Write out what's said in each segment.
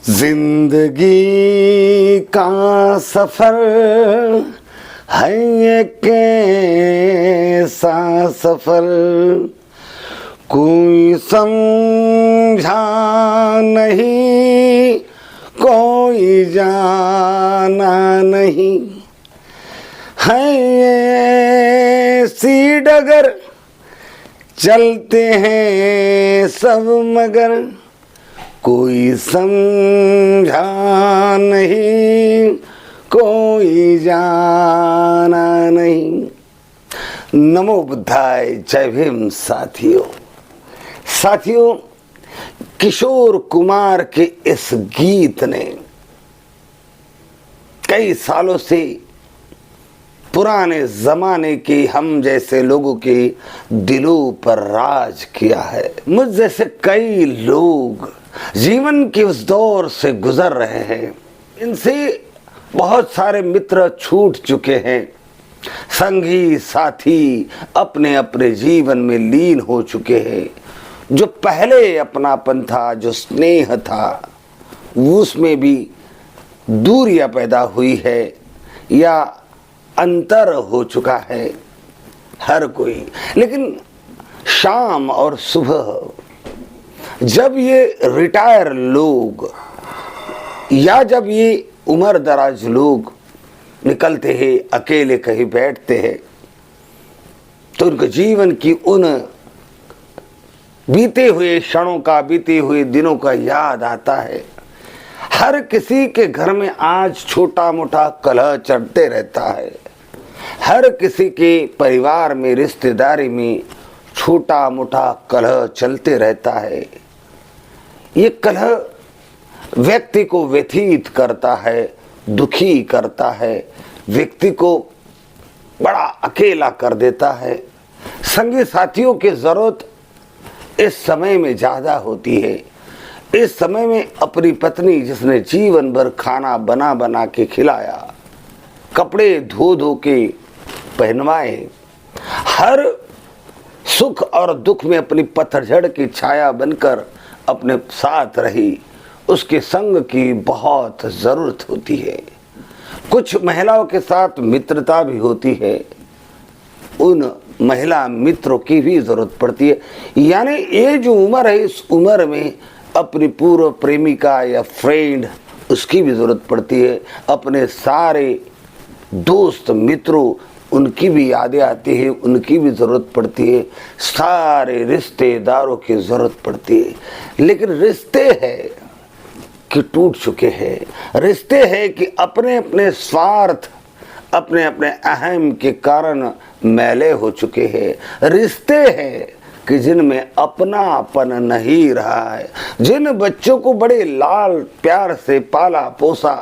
जिंदगी का सफर है एक ऐसा सफर कोई समझा नहीं, कोई जाना नहीं, है ऐसी डगर चलते हैं सब मगर कोई समझा नहीं, कोई जाना नहीं। नमो बुद्धाय, जय भीम। साथियों, किशोर कुमार के इस गीत ने कई सालों से पुराने जमाने के हम जैसे लोगों के दिलों पर राज किया है। मुझ जैसे कई लोग जीवन के उस दौर से गुजर रहे हैं, इनसे बहुत सारे मित्र छूट चुके हैं, संगी साथी अपने अपने जीवन में लीन हो चुके हैं। जो पहले अपनापन था, जो स्नेह था, उसमें भी दूरियां पैदा हुई है या अंतर हो चुका है हर कोई। लेकिन शाम और सुबह जब ये रिटायर लोग या जब ये उम्र दराज लोग निकलते हैं, अकेले कहीं बैठते हैं, तो उनके जीवन की उन बीते हुए क्षणों का, बीते हुए दिनों का याद आता है। हर किसी के घर में आज छोटा मोटा कलह चलते रहता है। हर किसी के परिवार में, रिश्तेदारी में छोटा मोटा कलह चलते रहता है। ये कलह व्यक्ति को व्यथित करता है, दुखी करता है, व्यक्ति को बड़ा अकेला कर देता है। संगी साथियों की जरूरत इस समय में ज्यादा होती है। इस समय में अपनी पत्नी जिसने जीवन भर खाना बना बना के खिलाया, कपड़े धो धो के पहनवाए, हर सुख और दुख में अपनी पतझड़ की छाया बनकर अपने साथ रही, उसके संग की बहुत जरूरत होती है। कुछ महिलाओं के साथ मित्रता भी होती है, उन महिला मित्रों की भी जरूरत पड़ती है। यानी ये जो उम्र है, इस उम्र में अपनी पूर्व प्रेमिका या फ्रेंड, उसकी भी जरूरत पड़ती है। अपने सारे दोस्त मित्रों, उनकी भी यादें आती है, उनकी भी जरूरत पड़ती है। सारे रिश्तेदारों की जरूरत पड़ती है। लेकिन रिश्ते हैं कि टूट चुके हैं, रिश्ते हैं कि अपने अपने स्वार्थ, अपने अपने अहम के कारण मैले हो चुके हैं। रिश्ते हैं कि जिनमें अपनापन नहीं रहा है। जिन बच्चों को बड़े लाल प्यार से पाला पोसा,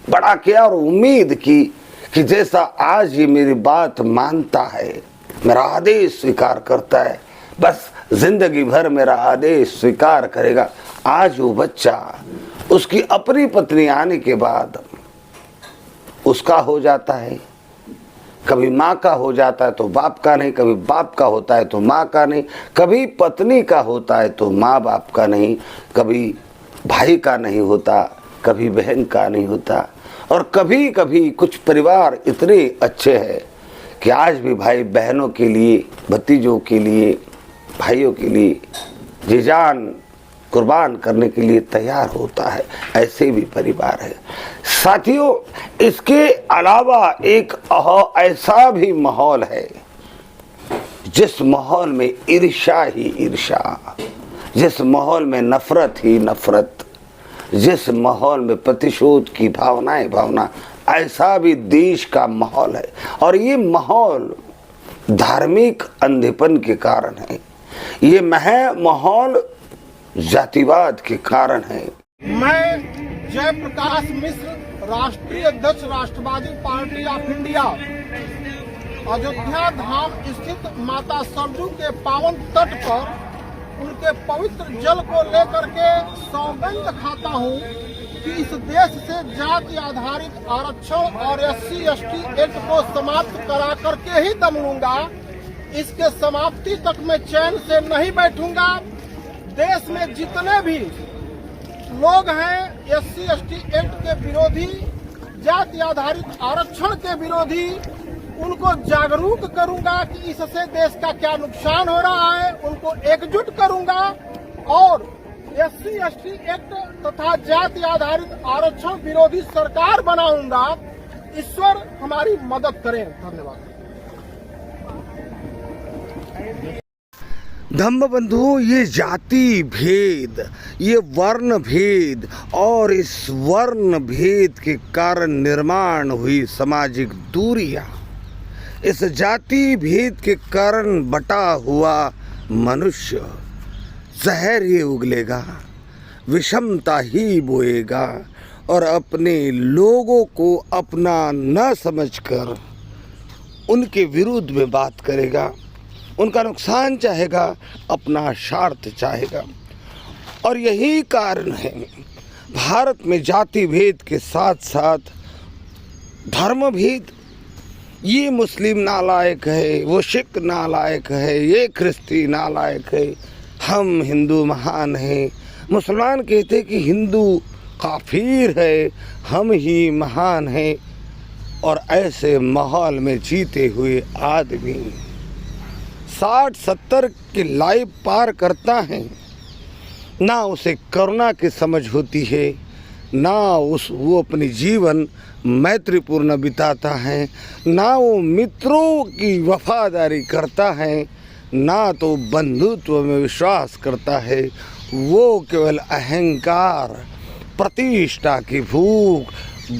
बड़ा किया और उम्मीद की कि जैसा आज ये मेरी बात मानता है, मेरा आदेश स्वीकार करता है, बस जिंदगी भर मेरा आदेश स्वीकार करेगा। आज वो बच्चा, उसकी अपनी पत्नी आने के बाद उसका हो जाता है, कभी माँ का हो जाता है तो बाप का नहीं, कभी बाप का होता है तो माँ का नहीं, कभी पत्नी का होता है तो माँ बाप का नहीं, कभी भाई का नहीं होता, कभी बहन का नहीं होता। और कभी कभी कुछ परिवार इतने अच्छे हैं कि आज भी भाई बहनों के लिए, भतीजों के लिए, भाइयों के लिए जी जान कुर्बान करने के लिए तैयार होता है। ऐसे भी परिवार है। साथियों, इसके अलावा एक ऐसा भी माहौल है जिस माहौल में ईर्ष्या ही ईर्ष्या, जिस माहौल में नफरत ही नफरत, जिस माहौल में प्रतिशोध की भावना, ऐसा भी देश का माहौल है। और ये माहौल धार्मिक अंधेपन के कारण है। ये माहौल जातिवाद के कारण है। मैं जयप्रकाश मिश्र, राष्ट्रीय अध्यक्ष राष्ट्रवादी पार्टी ऑफ इंडिया, अयोध्या धाम स्थित माता सरजू के पावन तट पर उनके पवित्र जल को लेकर के सौगंध खाता हूँ कि इस देश से जाति आधारित आरक्षण और SC/ST एक्ट को समाप्त करा करके ही दम लूंगा। इसके समाप्ति तक मैं चैन से नहीं बैठूंगा। देश में जितने भी लोग हैं SC/ST एक्ट के विरोधी, जाति आधारित आरक्षण के विरोधी, उनको जागरूक करूंगा कि इससे देश का क्या नुकसान हो रहा है। उनको एकजुट करूंगा और SC/ST एक्ट तथा जाति आधारित आरक्षण विरोधी सरकार बनाऊंगा। ईश्वर हमारी मदद करें। धन्यवाद। धम्म बंधु, ये जाति भेद, ये वर्ण भेद और इस वर्ण भेद के कारण निर्माण हुई सामाजिक दूरियां, इस जाति भेद के कारण बटा हुआ मनुष्य जहर ही उगलेगा, विषमता ही बोएगा और अपने लोगों को अपना न समझकर उनके विरुद्ध में बात करेगा, उनका नुकसान चाहेगा, अपना स्वार्थ चाहेगा। और यही कारण है भारत में जाति भेद के साथ साथ धर्म भेद। ये मुस्लिम नालायक है, वो सिख नालायक है, ये ख्रिस्ती नालायक है, हम हिंदू महान हैं। मुसलमान कहते कि हिंदू काफिर है, हम ही महान हैं। और ऐसे माहौल में जीते हुए आदमी 60-70 की लाइफ पार करता है, ना उसे करुणा की समझ होती है, ना वो अपनी जीवन मैत्रीपूर्ण बिताता है, ना वो मित्रों की वफादारी करता है, ना तो बंधुत्व में विश्वास करता है। वो केवल अहंकार, प्रतिष्ठा की भूख,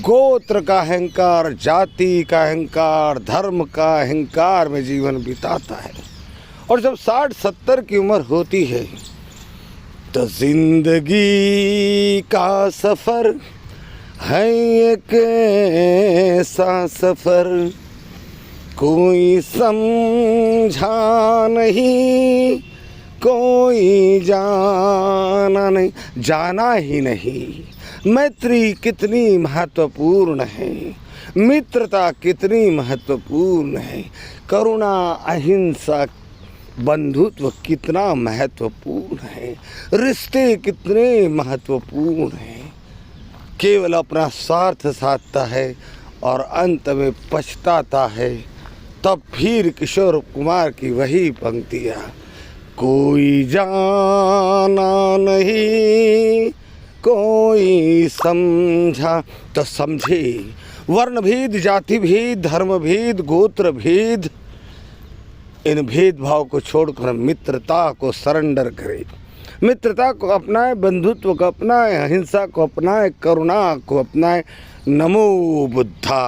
गोत्र का अहंकार, जाति का अहंकार, धर्म का अहंकार में जीवन बिताता है। और जब 60-70 की उम्र होती है तो जिंदगी का सफ़र है एक ऐसा सफ़र, कोई समझा नहीं, कोई जाना नहीं, जाना ही नहीं। मैत्री कितनी महत्वपूर्ण है, मित्रता कितनी महत्वपूर्ण है, करुणा, अहिंसा, बंधुत्व कितना महत्वपूर्ण है, रिश्ते कितने महत्वपूर्ण हैं। केवल अपना स्वार्थ साधता है और अंत में पछताता है। तब फिर किशोर कुमार की वही पंक्तियाँ, कोई जाना नहीं, कोई समझा। तो समझे, वर्ण भेद, जाति भेद, धर्म भेद, गोत्र भेद, इन भेदभाव को छोड़कर मित्रता को सरेंडर करे, मित्रता को अपनाए, बंधुत्व को अपनाए, अहिंसा को अपनाए, करुणा को अपनाए। नमो बुद्धा।